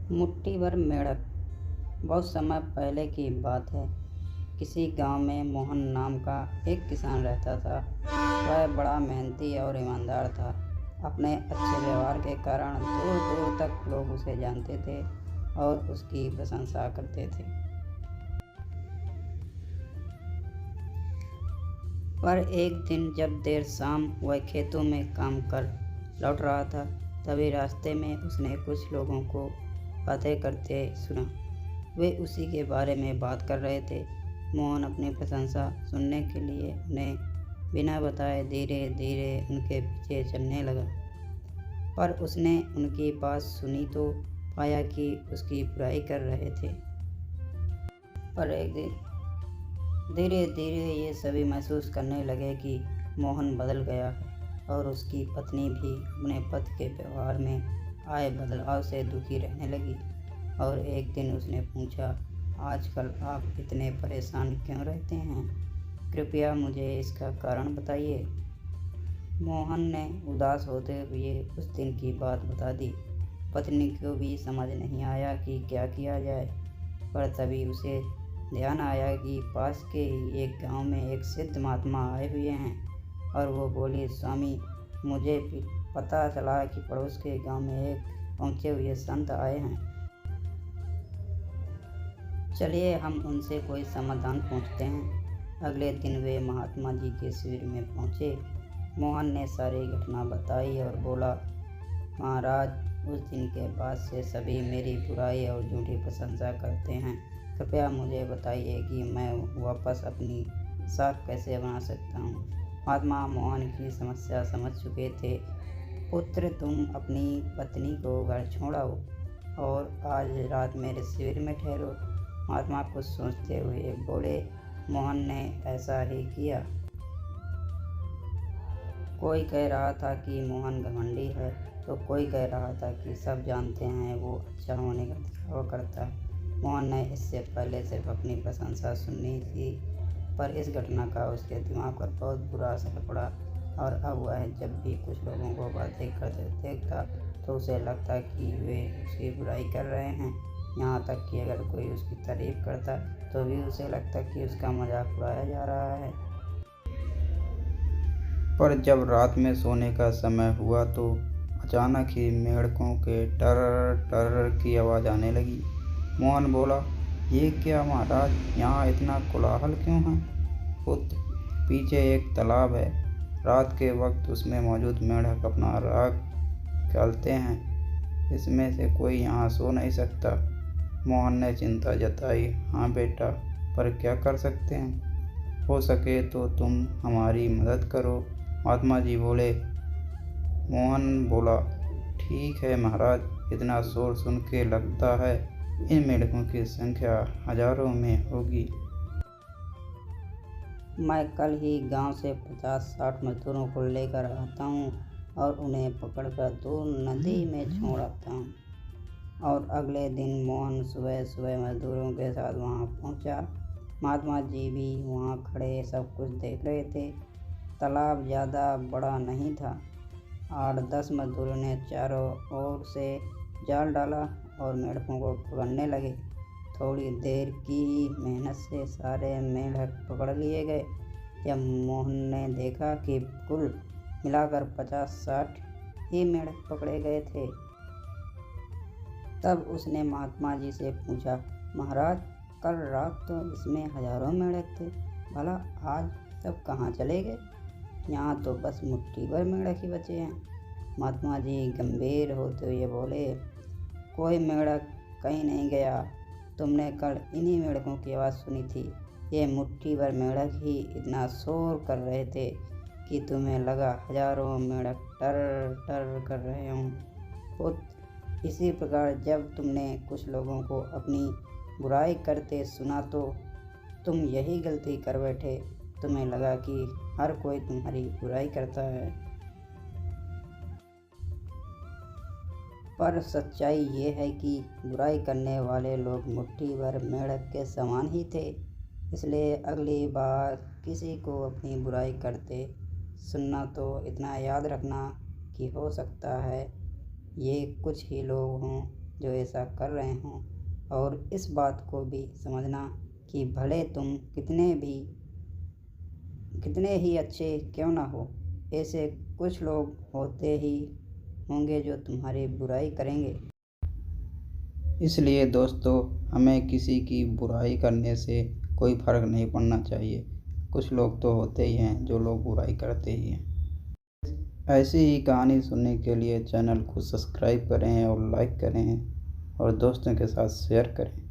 मुट्ठी भर मेंढक। बहुत समय पहले की बात है। किसी गांव में मोहन नाम का एक किसान रहता था। वह बड़ा मेहनती और ईमानदार था। अपने अच्छे व्यवहार के कारण दूर दूर तक लोग उसे जानते थे और उसकी प्रशंसा करते थे। पर एक दिन जब देर शाम वह खेतों में काम कर लौट रहा था, तभी रास्ते में उसने कुछ लोगों को बातें करते सुना। वे उसी के बारे में बात कर रहे थे। मोहन अपनी प्रशंसा सुनने के लिए उन्हें बिना बताए धीरे धीरे उनके पीछे चलने लगा। पर उसने उनकी बात सुनी तो पाया कि उसकी बुराई कर रहे थे। पर एक दिन धीरे धीरे ये सभी महसूस करने लगे कि मोहन बदल गया है और उसकी पत्नी भी अपने पति के व्यवहार में आए बदलाव से दुखी रहने लगी। और एक दिन उसने पूछा, आजकल आप इतने परेशान क्यों रहते हैं? कृपया मुझे इसका कारण बताइए। मोहन ने उदास होते हुए उस दिन की बात बता दी। पत्नी को भी समझ नहीं आया कि क्या किया जाए। पर तभी उसे ध्यान आया कि पास के ही एक गांव में एक सिद्ध महात्मा आए हुए हैं। और वो बोली, स्वामी, मुझे पता चला कि पड़ोस के गांव में एक पहुंचे हुए संत आए हैं। चलिए हम उनसे कोई समाधान पूछते हैं। अगले दिन वे महात्मा जी के शिविर में पहुंचे। मोहन ने सारी घटना बताई और बोला, महाराज, उस दिन के बाद से सभी मेरी बुराई और झूठी प्रशंसा करते हैं। कृपया मुझे बताइए कि मैं वापस अपनी साख कैसे बना सकता हूँ। महात्मा मोहन की समस्या समझ चुके थे। पुत्र, तुम अपनी पत्नी को घर छोड़ाओ और आज रात मेरे शिविर में ठहरो। महात्मा कुछ सोचते हुए बोले। मोहन ने ऐसा ही किया। कोई कह रहा था कि मोहन घमंडी है, तो कोई कह रहा था कि सब जानते हैं वो अच्छा होने का दिखावा करता है। मोहन ने इससे पहले सिर्फ अपनी प्रशंसा सुनी थी, पर इस घटना का उसके दिमाग पर बहुत बुरा असर पड़ा। और अब वह जब भी कुछ लोगों को बातें करते देखता तो उसे लगता कि वे उसकी बुराई कर रहे हैं। यहाँ तक कि अगर कोई उसकी तारीफ करता तो भी उसे लगता कि उसका मजाक उड़ाया जा रहा है। पर जब रात में सोने का समय हुआ तो अचानक ही मेंढकों के टर टर की आवाज़ आने लगी। मोहन बोला, ये क्या महाराज, यहाँ इतना कोलाहल क्यों है? पुत्र, पीछे एक तालाब है। रात के वक्त उसमें मौजूद मेंढक अपना राग निकालते हैं। इसमें से कोई यहाँ सो नहीं सकता। मोहन ने चिंता जताई। हाँ बेटा, पर क्या कर सकते हैं? हो सके तो तुम हमारी मदद करो, महात्मा जी बोले। मोहन बोला, ठीक है महाराज, इतना शोर सुन के लगता है इन मेंढकों की संख्या हजारों में होगी। मैं कल ही गांव से 50-60 मजदूरों को लेकर आता हूँ और उन्हें पकड़कर दूर नदी में छोड़ आता हूँ। और अगले दिन मोहन सुबह सुबह मजदूरों के साथ वहाँ पहुँचा। महात्मा जी भी वहाँ खड़े सब कुछ देख रहे थे। तालाब ज़्यादा बड़ा नहीं था। 8-10 मजदूरों ने चारों ओर से जाल डाला और मेंढकों को पकड़ने लगे। थोड़ी देर की ही मेहनत से सारे मेंढक पकड़ लिए गए। जब मोहन ने देखा कि कुल मिलाकर 50-60 ही मेंढक पकड़े गए थे, तब उसने महात्मा जी से पूछा, महाराज, कल रात तो इसमें हजारों मेंढक थे, भला आज सब कहाँ चले गए? यहाँ तो बस मुट्ठी भर मेंढक ही बचे हैं। महात्मा जी गंभीर होते हुए बोले, कोई मेंढक कहीं नहीं गया। तुमने कल इन्हीं मेंढकों की आवाज़ सुनी थी। ये मुट्ठी भर मेंढक ही इतना शोर कर रहे थे कि तुम्हें लगा हजारों मेंढक टर टर कर रहे हों। पुत्र, इसी प्रकार जब तुमने कुछ लोगों को अपनी बुराई करते सुना तो तुम यही गलती कर बैठे। तुम्हें लगा कि हर कोई तुम्हारी बुराई करता है, पर सच्चाई ये है कि बुराई करने वाले लोग मुट्ठी भर मेंढक के समान ही थे। इसलिए अगली बार किसी को अपनी बुराई करते सुनना तो इतना याद रखना कि हो सकता है ये कुछ ही लोग हों जो ऐसा कर रहे हों, और इस बात को भी समझना कि भले तुम कितने ही अच्छे क्यों ना हो, ऐसे कुछ लोग होते ही होंगे जो तुम्हारी बुराई करेंगे। इसलिए दोस्तों, हमें किसी की बुराई करने से कोई फ़र्क नहीं पड़ना चाहिए। कुछ लोग तो होते ही हैं जो लोग बुराई करते ही हैं। ऐसी ही कहानी सुनने के लिए चैनल को सब्सक्राइब करें और लाइक करें और दोस्तों के साथ शेयर करें।